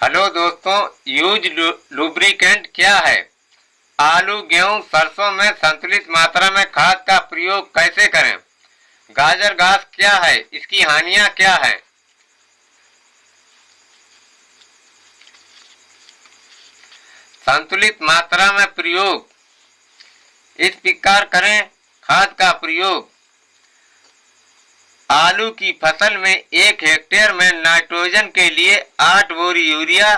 Hello दोस्तों, use lubricant क्या है? आलू, गेहूं, सरसों में संतुलित मात्रा में खाद का प्रयोग कैसे करें? गाजर घास क्या है? इसकी हानियां क्या है? संतुलित मात्रा में प्रयोग इस प्रकार करें। खाद का प्रयोग आलू की फसल में 1 हेक्टेयर में नाइट्रोजन के लिए 8 बोरी यूरिया,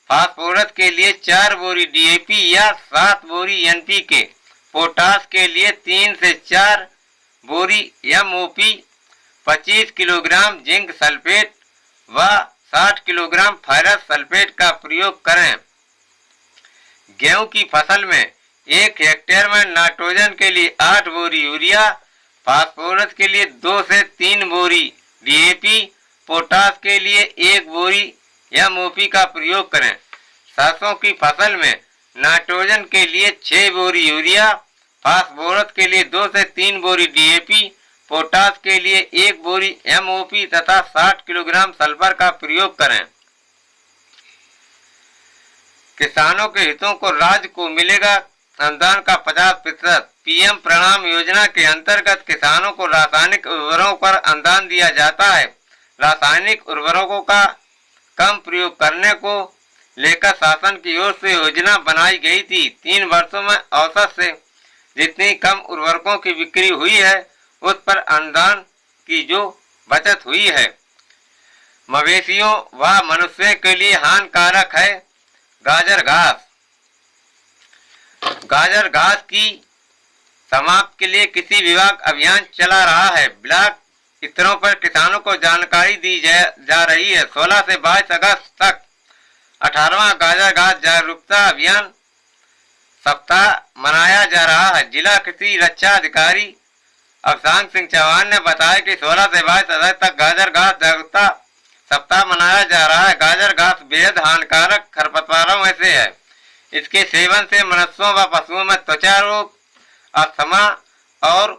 फास्फोरस के लिए 4 बोरी डीएपी या 7 बोरी एनपीके, पोटास के लिए 3 से 4 बोरी एमओपी, 25 किलोग्राम जिंक सल्फेट व 60 किलोग्राम फेरस सल्फेट का प्रयोग करें। गेहूं की फसल में 1 हेक्टेयर में नाइट्रोजन के लिए 8 बोरी यूरिया, फास्फोरस के लिए 2 से 3 बोरी डीएपी, पोटास के लिए 1 बोरी एमओपी का प्रयोग करें। सरसों की फसल में नाइट्रोजन के लिए 6 बोरी यूरिया, फास्फोरस के लिए 2 से 3 बोरी डीएपी, पोटास के लिए 1 बोरी एमओपी तथा 60 किलोग्राम सल्फर का प्रयोग करें। किसानों के हितों को राज्य को मिलेगा अनुदान का 50%। पीएम प्रणाम योजना के अंतर्गत किसानों को रासायनिक उर्वरकों पर अनुदान दिया जाता है। रासायनिक उर्वरकों का कम प्रयोग करने को लेकर शासन की ओर से योजना बनाई गई थी। 3 वर्षों में औसत से जितनी कम उर्वरकों की बिक्री हुई है उस पर अनुदान की जो बचत हुई है, मवेशियों व मनुष्य के लिए हानिकारक है। गाजर घास की समाप्ति के लिए कृषि विभाग अभियान चला रहा है। ब्लॉक स्तरों पर किसानों को जानकारी दी जा रही है। 16 से 22 अगस्त तक 18वां गाजर घास जागरूकता अभियान सप्ताह मनाया जा रहा है। जिला कृषि रक्षा अधिकारी अवसांग सिंह चौहान ने बताया कि 16 से 22 अगस्त तक गाजर घास जागरूकता सप्ताह मनाया जा रहा है। गाजर घास बेहद हानिकारक खरपतवारों में से है। इसके सेवन से मनुष्यों व पशुओं में त्वचा रोग, अस्थमा और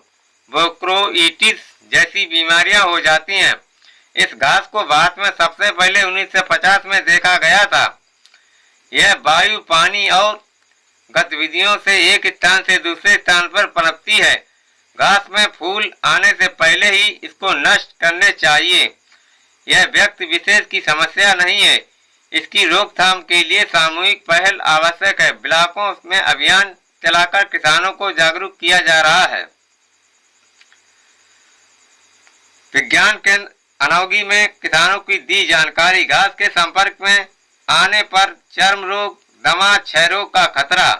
ब्रोंकाइटिस जैसी बीमारियां हो जाती हैं। इस घास को भारत में सबसे पहले 1950 में देखा गया था। यह वायु, पानी और गतिविधियों से एक स्थान से दूसरे स्थान पर पनपती है। घास में फूल आने से पहले ही इसको नष्ट करने चाहिए। यह व्यक्ति विशेष की समस्या नहीं है। इसकी रोकथाम के लिए सामूहिक पहल आवश्यक है। ब्लॉकों में अभियान चलाकर किसानों को जागरूक किया जा रहा है। विज्ञान केंद्र अनौगी में किसानों की दी जानकारी। घास के संपर्क में आने पर चर्म रोग, दमा, क्षय रोग का खतरा।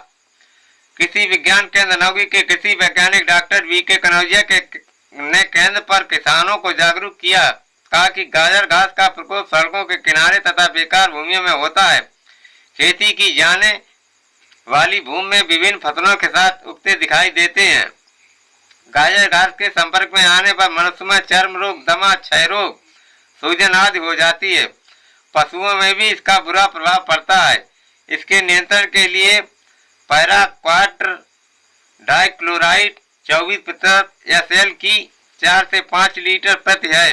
कृषि विज्ञान केंद्र अनौगी के कृषि वैज्ञानिक डॉक्टर वीके कनौजिया ने केंद्र पर किसानों को जागरूक किया। कहा कि गाजर घास का प्रकोप सड़कों के किनारे तथा बेकार भूमियों में होता है। खेती की जाने वाली भूमि में विभिन्न फसलों के साथ उगते दिखाई देते हैं। गाजर घास के संपर्क में आने पर मनुष्य में चर्म रोग, दमा, क्षय रोग, सूजन आदि हो जाती है। पशुओं में भी इसका बुरा प्रभाव पड़ता है। इसके नियंत्रण के लिए पैराक्वाटर डाइक्लोराइड 24% SL की 4 से 5 लीटर प्रति है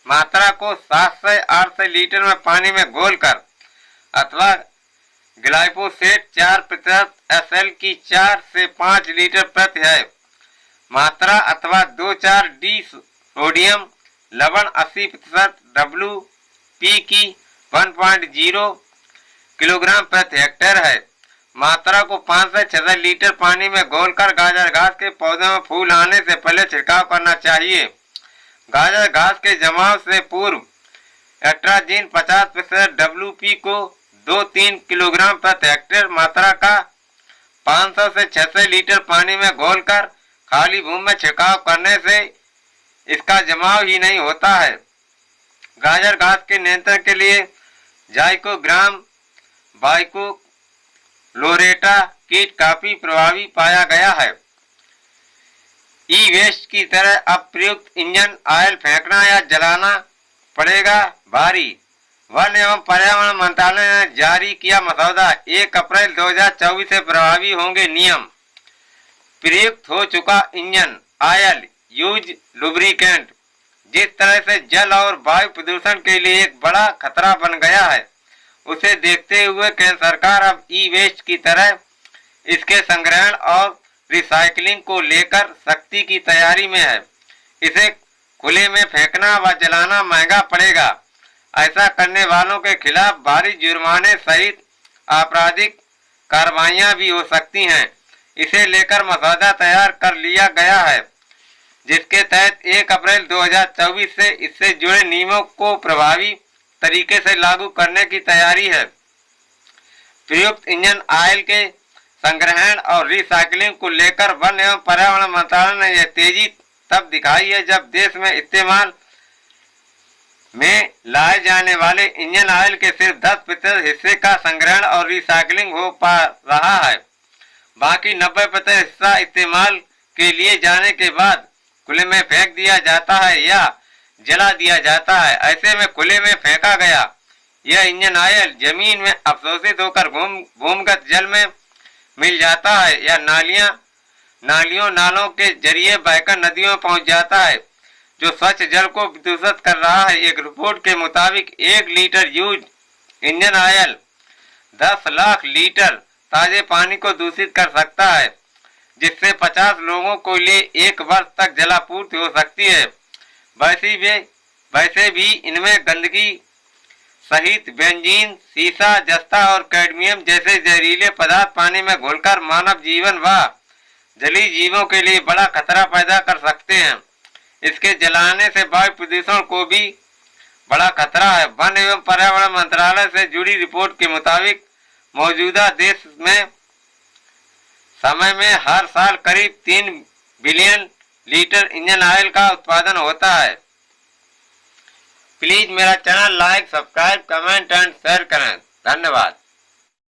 मात्रा को 7 से 8 लीटर में पानी में घोलकर अथवा ग्लाइफोसेट 4% SL की 4 से 5 लीटर प्रति है मात्रा अथवा 2,4 डी सोडियम लवण 80% WP की 1.0 किलोग्राम प्रति हेक्टेयर है मात्रा को 5 से 6 लीटर पानी में घोलकर गाजर घास के पौधे में फूल आने से पहले छिड़काव करना चाहिए। गाजर घास के जमाव से पूर्व एट्राजीन 50% WP को 2-3 किलोग्राम प्रति हेक्टेयर मात्रा का 500 से 600 लीटर पानी में घोलकर खाली भूमि में छिड़काव करने से इसका जमाव ही नहीं होता है। गाजर घास के नियंत्रण के लिए जाइकोग्राम बाइकोलोरेटा कीट काफी प्रभावी पाया गया है। ई वेस्ट की तरह अप्रयुक्त इंजन ऑयल फेंकना या जलाना पड़ेगा भारी। वन एवं पर्यावरण मंत्रालय ने जारी किया मसौदा। 1 अप्रैल 2024 से प्रभावी होंगे नियम। प्रयुक्त हो चुका इंजन ऑयल यूज लुब्रिकेंट जिस तरह से जल और वायु प्रदूषण के लिए एक बड़ा खतरा बन गया है, उसे देखते हुए केंद्र सरकार अब ई वेस्ट की तरह इसके संग्रहण और रिसाइकलिंग को लेकर सख्ती की तैयारी में है। इसे खुले में फेंकना व जलाना महंगा पड़ेगा। ऐसा करने वालों के खिलाफ भारी जुर्माने सहित आपराधिक कार्रवाइयां भी हो सकती हैं। इसे लेकर मसौदा तैयार कर लिया गया है, जिसके तहत 1 अप्रैल 2024 से इससे जुड़े नियमों को प्रभावी तरीके से लागू करने की तैयारी है। प्रयुक्त इंजन ऑयल के संग्रहण और रिसाइकलिंग को लेकर वन एवं पर्यावरण मंत्रालय ने यह तेजी तब दिखाई है जब देश में इस्तेमाल में लाए जाने वाले इंजन ऑयल के सिर्फ 10% हिस्से का संग्रहण और रिसाइकलिंग हो पा रहा है। बाकी 90% हिस्सा इस्तेमाल के लिए जाने के बाद खुले में फेंक दिया जाता है या जला दिया जाता है। ऐसे में खुले में फेंका गया यह इंजन ऑयल जमीन में अवशोषित होकर भूमिगत जल में मिल जाता है या नालियों नालों के जरिए बहकर नदियों में पहुंच जाता है, जो स्वच्छ जल को दूषित कर रहा है। एक रिपोर्ट के मुताबिक 1 litre use engine oil 10 lakh litre ताजे पानी को दूषित कर सकता है, जिससे 50 लोगों को लिए 1 वर्ष तक जलापूर्ति हो सकती है। वैसे भी इनमें गंदगी सहित बेंजीन, सीसा, जस्ता और कैडमियम जैसे जहरीले पदार्थ पानी में घुलकर मानव जीवन व जलीय जीवों के लिए बड़ा खतरा पैदा कर सकते हैं। इसके जलाने से वायु प्रदूषण को भी बड़ा खतरा है। वन एवं पर्यावरण मंत्रालय से जुड़ी रिपोर्ट के मुताबिक मौजूदा देश में समय में हर साल करीब 3 बिलियन लीटर इंजन ऑयल का उत्पादन होता है। प्लीज मेरा channel like, subscribe, comment and share करें। धन्यवाद।